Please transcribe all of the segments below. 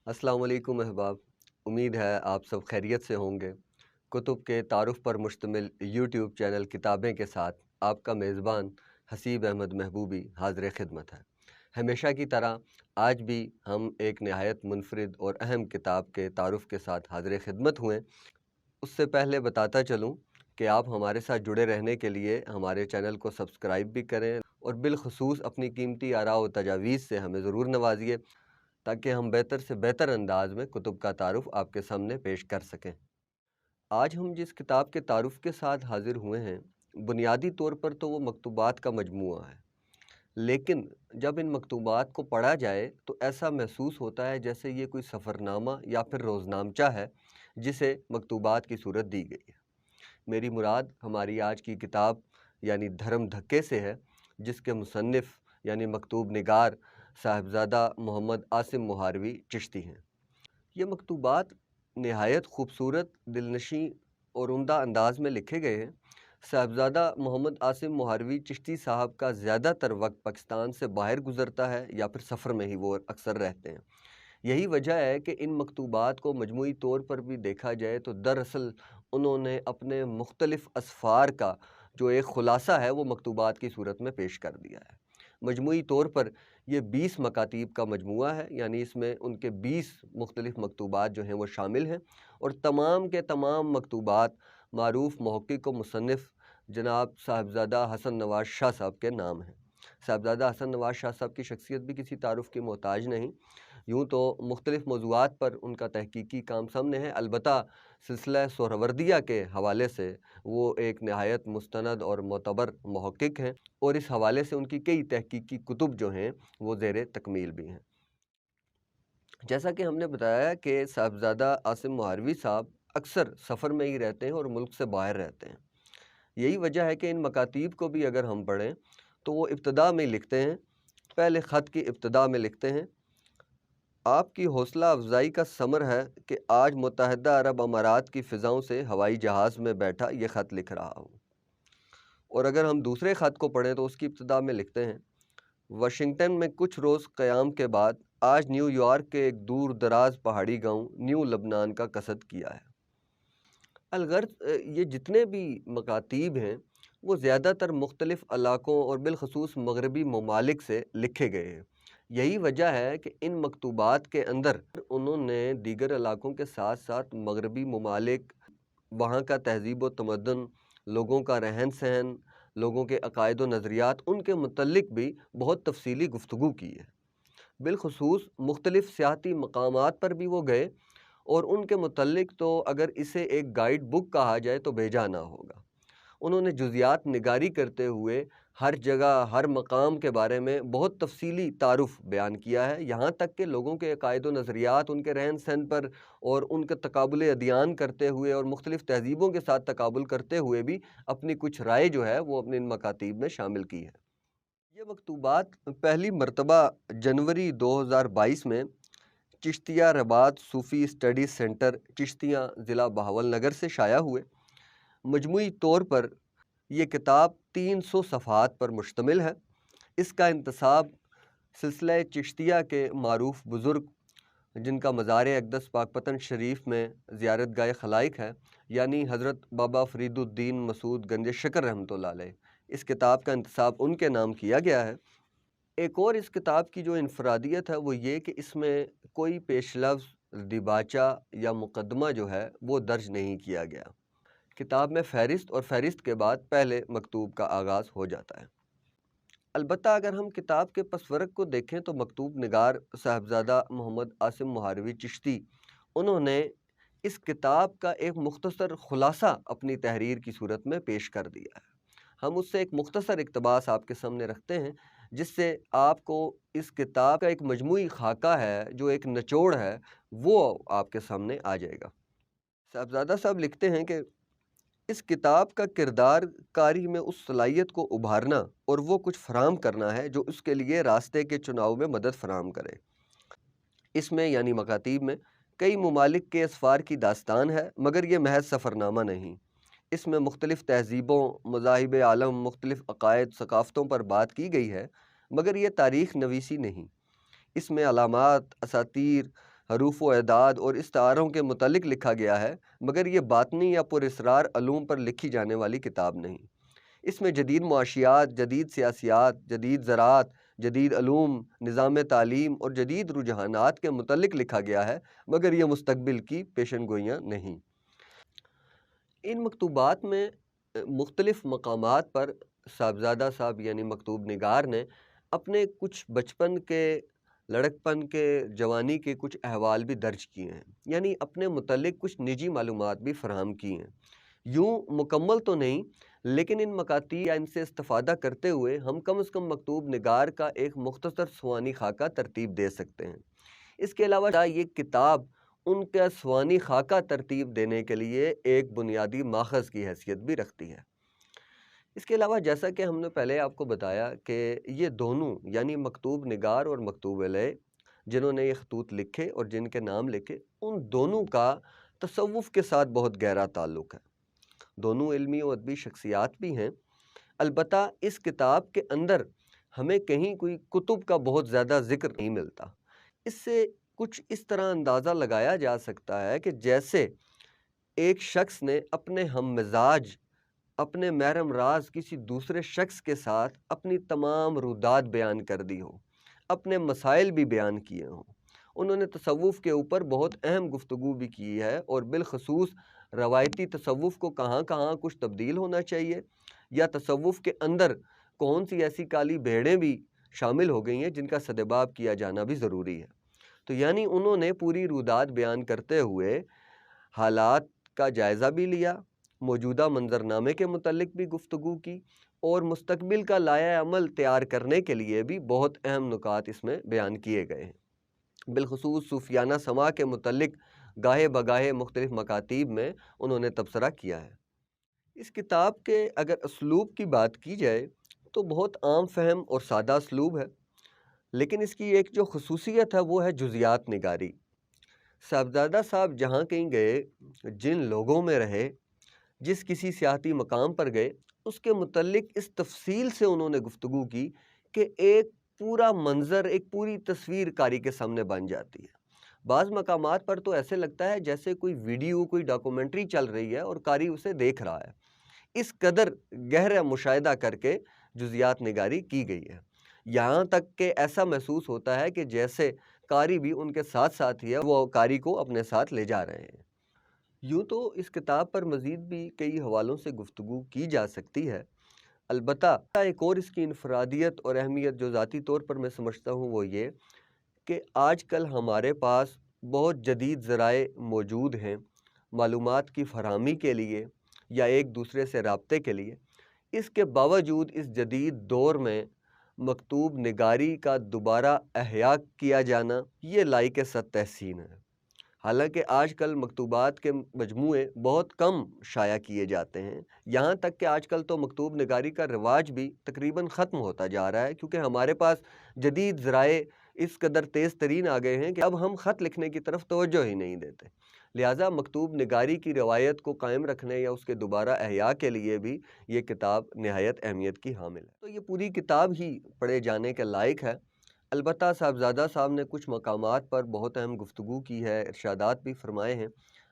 अस्सलाम वालेकुम अहबाब। उम्मीद है आप सब खैरियत से होंगे। कुतुब के तारुफ़ पर मुश्तमिल यूट्यूब चैनल किताबें के साथ आपका मेज़बान हसीब अहमद महबूबी हाज़िर खिदमत है। हमेशा की तरह आज भी हम एक नहायत मुनफ़रिद और अहम किताब के तारुफ़ के साथ हाज़िर खिदमत हुए। उससे पहले बताता चलूँ कि आप हमारे साथ जुड़े रहने के लिए हमारे चैनल को सब्सक्राइब भी करें और बिलख़ुसूस अपनी कीमती आरा व तजावीज़ से हमें ज़रूर नवाजिए, ताकि हम बेहतर से बेहतर अंदाज में कुतुब का तारुफ़ आपके सामने पेश कर सकें। आज हम जिस किताब के तारुफ़ के साथ हाज़िर हुए हैं, बुनियादी तौर पर तो वो मकतूबात का मजमूआ है, लेकिन जब इन मकतूबात को पढ़ा जाए तो ऐसा महसूस होता है जैसे ये कोई सफ़रनामा या फिर रोज़नामचा है जिसे मकतूबात की सूरत दी गई है। मेरी मुराद हमारी आज की किताब यानी धर्म धक्के से है, जिसके मुसन्निफ़ यानी मकतूब निगार साहिबज़ादा मोहम्मद आसिम मुहारवी चिश्ती हैं। ये मकतूबात नहायत ख़ूबसूरत, दिलनशीं और उम्दा अंदाज़ में लिखे गए हैं। साहिबज़ादा मोहम्मद आसिम मुहारवी चिश्ती साहब का ज़्यादातर वक्त पाकिस्तान से बाहर गुज़रता है या फिर सफ़र में ही वो अक्सर रहते हैं। यही वजह है कि इन मकतूबात को मजमूई तौर पर भी देखा जाए तो दरअसल उन्होंने अपने मुख्तलिफ़ असफ़ार का जो एक ख़ुलासा है वो मकतूबात की सूरत में पेश कर दिया है। मजमूई तौर पर ये 20 मकातीब का मजमूआ है, यानी इसमें उनके 20 मुख्तलिफ़ मकतूबात जो हैं वो शामिल हैं, और तमाम के तमाम मकतूबात मारूफ़ मुहक्किक व मुसन्निफ़ जनाब साहिबज़ादा हसन नवाज़ शाह साहब के नाम हैं। साहिबज़ादा हसन नवाज़ शाह साहब की शख्सियत भी किसी तारुफ़ की मोहताज नहीं। यूँ तो मुख्तलिफ़ मौज़ूआत पर उनका तहकीकी काम सामने है, अलबत्ता सिलसिला सोहरावर्दिया के हवाले से वो एक नहायत मुस्तनद और मोतबर मुहक्किक हैं, और इस हवाले से उनकी कई तहकीकी कुतुब जो हैं वो ज़ेर तकमील भी हैं। जैसा कि हमने बताया कि साहिबज़ादा आसिम मुहारवी साहब अक्सर सफ़र में ही रहते हैं और मुल्क से बाहर रहते हैं। यही वजह है कि इन मकातीब को भी अगर हम पढ़ें तो वो इब्तिदा में लिखते हैं, पहले ख़त की इब्तिदा में लिखते हैं, आपकी हौसला अफजाई का समर है कि आज मुत्तहिदा अरब अमारात की फ़िज़ाओं से हवाई जहाज़ में बैठा ये ख़त लिख रहा हूँ। और अगर हम दूसरे ख़त को पढ़ें तो उसकी इब्तिदा में लिखते हैं, वाशिंगटन में कुछ रोज़ क़याम के बाद आज न्यूयॉर्क के एक दूर दराज पहाड़ी गांव न्यू लबनान का कसद किया है। अलगर्ज़ ये जितने भी मकातीब हैं वो ज़्यादातर मुख्तलिफ़ इलाक़ों और बिलख़ुसूस मग़रबी ममालिक से लिखे गए हैं। यही वजह है कि इन मकतूबात के अंदर उन्होंने दीगर इलाक़ों के साथ साथ मग़रबी ममालिक, वहाँ का तहज़ीब व तमद्दुन, लोगों का रहन सहन, लोगों के अक़ायद व नज़रियात, उनके मुतल्लिक़ भी बहुत तफ़सीली गुफ्तगू की है। बिलख़ुसूस मुख्तलिफ़ सियाहती मकामात पर भी वो गए, और उनके मुतल्लिक़ तो अगर इसे एक गाइड बुक कहा जाए तो बेजा ना होगा। उन्होंने जुज़ियात निगारी करते हुए हर जगह, हर मकाम के बारे में बहुत तफ़सीली तारुफ़ बयान किया है, यहाँ तक कि लोगों के अक़ायद व नज़रियात, उनके रहन सहन पर और उनका तकाबुल अदयान करते हुए और मुख्तलिफ़ तहज़ीबों के साथ तकाबुल करते हुए भी अपनी कुछ राय जो है वो अपने इन मकातीब में शामिल की है। ये मकतूबात पहली मरतबा जनवरी 2022 में चिश्तिया रबात सूफ़ी स्टडी सेंटर चिश्तियाँ ज़िला बहावलनगर से शाया हुए। मजमूई तौर पर यह किताब 300 सफ़हात पर मुश्तमिल है। इसका इंतसाब सिलसिला चिश्तिया के मारूफ़ बुज़ुर्ग, जिनका मज़ार अक़दस पाकपतन शरीफ में ज़ियारतगाह खलाइक है, यानी हज़रत बाबा फ़रीदुद्दीन मसूद गंज शकर रहमतुल्लाह अलैह, इस किताब का इंतसाब उनके नाम किया गया है। एक और इस किताब की जो इनफरादियत है वो ये कि इसमें कोई पेश लफ्ज़, दिबाचा या मुकदमा जो है वो दर्ज नहीं किया गया। किताब में फ़हरिस्त और फ़हरिस्त के बाद पहले मकतूब का आगाज़ हो जाता है। अलबत्ता अगर हम किताब के पसवरक़ को देखें तो मकतूब निगार साहिबज़ादा मोहम्मद आसिम मुहारवी चिश्ती, उन्होंने इस किताब का एक मुख्तसर ख़ुलासा अपनी तहरीर की सूरत में पेश कर दिया है। हम उससे एक मुख्तसर इक़्तिबास आपके सामने रखते हैं, जिससे आपको इस किताब का एक मजमूई ख़ाका है, जो एक निचोड़ है, वो आपके सामने आ जाएगा। साहिबज़ादा साहब लिखते हैं कि इस किताब का किरदार कारी में उस सलाहियत को उभारना और वो कुछ फ़राहम करना है जो उसके लिए रास्ते के चुनाव में मदद फ़राहम करे। इसमें यानी मकातीब में कई ममालिक के असफ़ार की दास्तान है, मगर ये महज़ सफ़रनामा नहीं। इसमें मुख्तलिफ़ तहज़ीबों, मज़ाहिब आलम, मुख्तलिफ़ अक़ायद, सक़ाफ़तों पर बात की गई है, मगर ये तारीख़ नवीसी नहीं। इसमें अलामात, असातीर, حروف و اعداد اور استعاروں کے متعلق لکھا گیا ہے، مگر یہ باطنی یا پراسرار علوم پر لکھی جانے والی کتاب نہیں۔ اس میں جدید معاشیات، جدید سیاسیات، جدید زراعت، جدید علوم، نظام تعلیم اور جدید رجحانات کے متعلق لکھا گیا ہے، مگر یہ مستقبل کی پیشن گوئیاں نہیں۔ ان مکتوبات میں مختلف مقامات پر صاحبزادہ صاحب یعنی مکتوب نگار نے اپنے کچھ بچپن کے، لڑکپن کے، جوانی کے کچھ احوال بھی درج کیے ہیں، یعنی اپنے متعلق کچھ نجی معلومات بھی فراہم کی ہیں۔ یوں مکمل تو نہیں، لیکن ان مکاتیب یا ان سے استفادہ کرتے ہوئے ہم کم از کم مکتوب نگار کا ایک مختصر سوانی خاکہ ترتیب دے سکتے ہیں۔ اس کے علاوہ یہ کتاب ان کا سوانی خاکہ ترتیب دینے کے لیے ایک بنیادی ماخذ کی حیثیت بھی رکھتی ہے۔ اس کے علاوہ جیسا کہ ہم نے پہلے آپ کو بتایا کہ یہ دونوں یعنی مکتوب نگار اور مکتوب علیہ جنہوں نے یہ خطوط لکھے اور جن کے نام لکھے، ان دونوں کا تصوف کے ساتھ بہت گہرا تعلق ہے۔ دونوں علمی و ادبی شخصیات بھی ہیں، البتہ اس کتاب کے اندر ہمیں کہیں کوئی کتب کا بہت زیادہ ذکر نہیں ملتا۔ اس سے کچھ اس طرح اندازہ لگایا جا سکتا ہے کہ جیسے ایک شخص نے اپنے ہم مزاج، اپنے محرم راز کسی دوسرے شخص کے ساتھ اپنی تمام رودات بیان کر دی ہو، اپنے مسائل بھی بیان کیے ہوں۔ انہوں نے تصوف کے اوپر بہت اہم گفتگو بھی کی ہے، اور بالخصوص روایتی تصوف کو کہاں کہاں کچھ تبدیل ہونا چاہیے، یا تصوف کے اندر کون سی ایسی کالی بھیڑیں بھی شامل ہو گئی ہیں جن کا سدباب کیا جانا بھی ضروری ہے۔ تو یعنی انہوں نے پوری رودات بیان کرتے ہوئے حالات کا جائزہ بھی لیا، موجودہ منظرنامے کے متعلق بھی گفتگو کی، اور مستقبل کا لائحہ عمل تیار کرنے کے لیے بھی بہت اہم نکات اس میں بیان کیے گئے ہیں۔ بالخصوص صوفیانہ سما کے متعلق گاہے بگاہے مختلف مکاتیب میں انہوں نے تبصرہ کیا ہے۔ اس کتاب کے اگر اسلوب کی بات کی جائے تو بہت عام فہم اور سادہ اسلوب ہے، لیکن اس کی ایک جو خصوصیت ہے وہ ہے جزیات نگاری۔ صاحبزادہ صاحب جہاں کہیں گئے، جن لوگوں میں رہے، جس کسی سیاحتی مقام پر گئے، اس کے متعلق اس تفصیل سے انہوں نے گفتگو کی کہ ایک پورا منظر، ایک پوری تصویر قاری کے سامنے بن جاتی ہے۔ بعض مقامات پر تو ایسے لگتا ہے جیسے کوئی ویڈیو، کوئی ڈاکومنٹری چل رہی ہے اور قاری اسے دیکھ رہا ہے۔ اس قدر گہرا مشاہدہ کر کے جزیات نگاری کی گئی ہے، یہاں تک کہ ایسا محسوس ہوتا ہے کہ جیسے قاری بھی ان کے ساتھ ساتھ ہی ہے، وہ قاری کو اپنے ساتھ لے جا رہے ہیں۔ یوں تو اس کتاب پر مزید بھی کئی حوالوں سے گفتگو کی جا سکتی ہے، البتہ ایک اور اس کی انفرادیت اور اہمیت جو ذاتی طور پر میں سمجھتا ہوں وہ یہ کہ آج کل ہمارے پاس بہت جدید ذرائع موجود ہیں معلومات کی فراہمی کے لیے یا ایک دوسرے سے رابطے کے لیے۔ اس کے باوجود اس جدید دور میں مکتوب نگاری کا دوبارہ احیاء کیا جانا یہ لائق صد تحسین ہے۔ حالانکہ آج کل مکتوبات کے مجموعے بہت کم شائع کیے جاتے ہیں، یہاں تک کہ آج کل تو مکتوب نگاری کا رواج بھی تقریباً ختم ہوتا جا رہا ہے، کیونکہ ہمارے پاس جدید ذرائع اس قدر تیز ترین آ گئے ہیں کہ اب ہم خط لکھنے کی طرف توجہ ہی نہیں دیتے۔ لہٰذا مکتوب نگاری کی روایت کو قائم رکھنے یا اس کے دوبارہ احیاء کے لیے بھی یہ کتاب نہایت اہمیت کی حامل ہے۔ تو یہ پوری کتاب ہی پڑھے جانے کے لائق ہے۔ البتہ صاحبزادہ صاحب نے کچھ مقامات پر بہت اہم گفتگو کی ہے، ارشادات بھی فرمائے ہیں،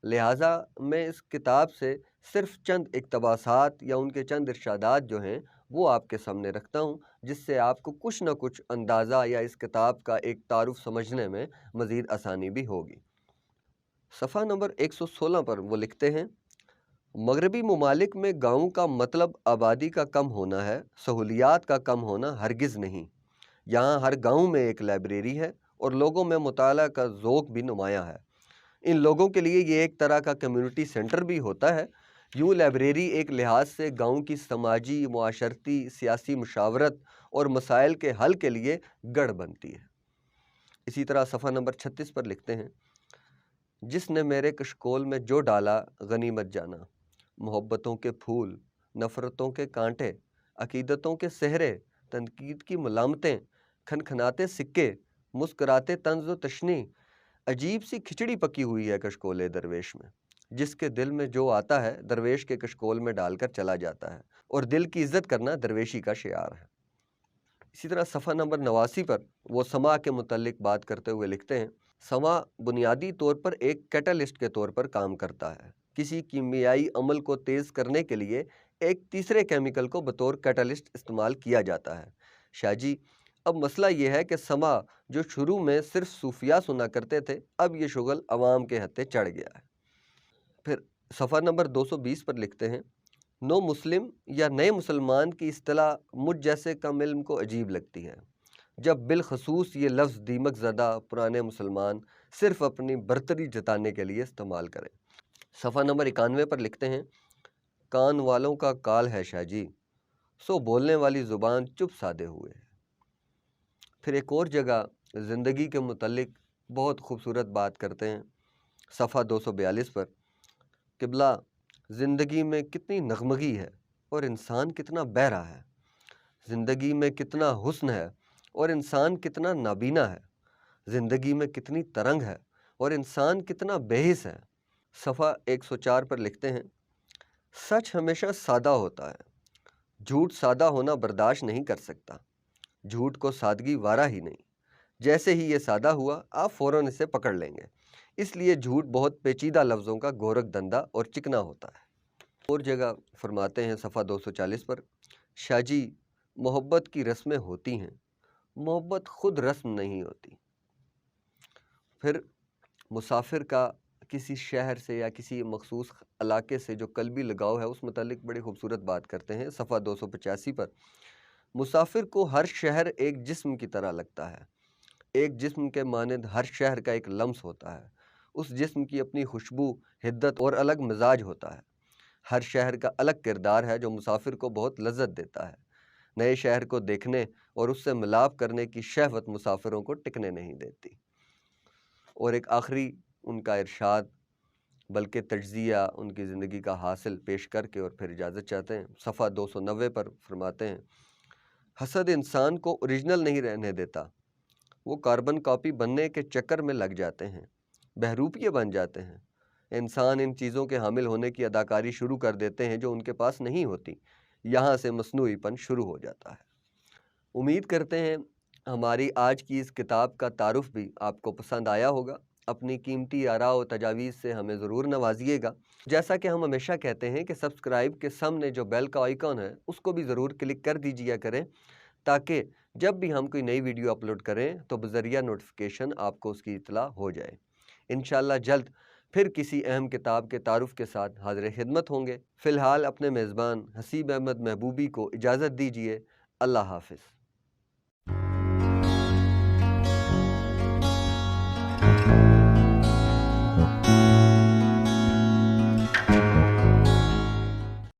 لہٰذا میں اس کتاب سے صرف چند اقتباسات یا ان کے چند ارشادات جو ہیں وہ آپ کے سامنے رکھتا ہوں، جس سے آپ کو کچھ نہ کچھ اندازہ یا اس کتاب کا ایک تعارف سمجھنے میں مزید آسانی بھی ہوگی۔ صفحہ نمبر 116 پر وہ لکھتے ہیں: مغربی ممالک میں گاؤں کا مطلب آبادی کا کم ہونا ہے، سہولیات کا کم ہونا ہرگز نہیں۔ یہاں ہر گاؤں میں ایک لائبریری ہے اور لوگوں میں مطالعہ کا ذوق بھی نمایاں ہے۔ ان لوگوں کے لیے یہ ایک طرح کا کمیونٹی سینٹر بھی ہوتا ہے۔ یوں لائبریری ایک لحاظ سے گاؤں کی سماجی، معاشرتی، سیاسی مشاورت اور مسائل کے حل کے لیے گڑھ بنتی ہے۔ اسی طرح صفحہ نمبر 36 پر لکھتے ہیں: جس نے میرے کشکول میں جو ڈالا غنیمت جانا، محبتوں کے پھول، نفرتوں کے کانٹے، عقیدتوں کے صحرے، تنقید کی ملامتیں، کھنکھناتے سکے، مسکراتے طنز و تشنی، عجیب سی کھچڑی پکی ہوئی ہے کشکول درویش میں۔ جس کے دل میں جو آتا ہے درویش کے کشکول میں ڈال کر چلا جاتا ہے، اور دل کی عزت کرنا درویشی کا شعار ہے۔ اسی طرح صفحہ نمبر 89 پر وہ سما کے متعلق بات کرتے ہوئے لکھتے ہیں: समा बुनियादी तौर पर एक कैटलिस्ट के तौर पर काम करता है। किसी कीमियाई अमल को तेज़ करने के लिए एक तीसरे केमिकल को बतौर कैटलिस्ट इस्तेमाल किया जाता है। शाह जी, अब मसला ये है कि समा जो शुरू में सिर्फ सूफिया सुना करते थे, अब ये शुगल अवाम के हत्थे चढ़ गया है। फिर सफ़ा नंबर 220 पर लिखते हैं, नो मुस्लिम या नए मुसलमान की इस्तिलाह मुझ जैसे कम इल्म को अजीब लगती है, जब बिलखसूस ये लफ्ज़ दीमक ज़दा पुराने मुसलमान सिर्फ़ अपनी बरतरी जताने के लिए इस्तेमाल करें। सफ़ा नंबर 91 पर लिखते हैं, कान वालों का काल है शाह जी, सो बोलने वाली ज़ुबान चुप साधे हुए है। फिर एक और जगह ज़िंदगी के मुतल्लिक बहुत खूबसूरत बात करते हैं, सफ़ा 242 पर, किबला ज़िंदगी में कितनी नगमगी है और इंसान कितना बहरा है, ज़िंदगी में कितना हुस्न है और इंसान कितना नाबीना है, ज़िंदगी में कितनी तरंग है और इंसान कितना बेहिस है। सफ़ा 104 पर लिखते हैं, सच हमेशा सादा होता है, झूठ सादा होना बर्दाश्त नहीं कर सकता, झूठ को सादगी वारा ही नहीं, जैसे ही ये सादा हुआ आप फ़ौरन इसे पकड़ लेंगे, इसलिए झूठ बहुत पेचीदा लफ्ज़ों का गोरख धंधा और चिकना होता है। और जगह फरमाते हैं सफ़ा 240 पर, शाह जी, मोहब्बत की रस्में होती हैं, मोहब्बत खुद रस्म नहीं होती। फिर मुसाफिर का किसी शहर से या किसी मखसूस इलाके से जो कल्बी लगाव है, उस मुतालिक बड़ी खूबसूरत बात करते हैं, सफ़ा 285 पर, मुसाफिर को हर शहर एक जिस्म की तरह लगता है, एक जिस्म के मानंद हर शहर का एक लम्स होता है, उस जिस्म की अपनी खुशबू, हिद्दत और अलग मिजाज होता है, हर शहर का अलग किरदार है जो मुसाफिर को बहुत लज्जत देता है, नए शहर को देखने और उससे मिलाप करने की शहवत मुसाफिरों को टिकने नहीं देती। और एक आखिरी उनका इरशाद बल्कि तज्ज़िया उनकी ज़िंदगी का हासिल पेश करके और फिर इजाज़त चाहते हैं। सफ़ा 290 पर फरमाते हैं, हसद इंसान को ओरिजिनल नहीं रहने देता, वो कार्बन कॉपी बनने के चक्कर में लग जाते हैं, बहरूपिये बन जाते हैं। इंसान इन चीज़ों के हामिल होने की अदाकारी शुरू कर देते हैं जो उनके पास नहीं होती, यहाँ से मसनूईपन शुरू हो जाता है। उम्मीद करते हैं हमारी आज की इस किताब का तारुफ भी आपको पसंद आया होगा। अपनी कीमती आरा और तजावीज़ से हमें ज़रूर नवाजिएगा। जैसा कि हम हमेशा कहते हैं कि सब्सक्राइब के सामने जो बेल का आइकॉन है उसको भी ज़रूर क्लिक कर दीजिए करें, ताकि जब भी हम कोई नई वीडियो अपलोड करें तो बज़रिया नोटिफिकेशन आपको उसकी इत्तला हो जाए। इंशाअल्लाह जल्द फिर किसी अहम किताब के तारुफ के साथ हाज़िर खिदमत होंगे। फ़िलहाल अपने मेज़बान हसीब अहमद महबूबी को इजाज़त दीजिए। अल्लाह हाफ़िज़।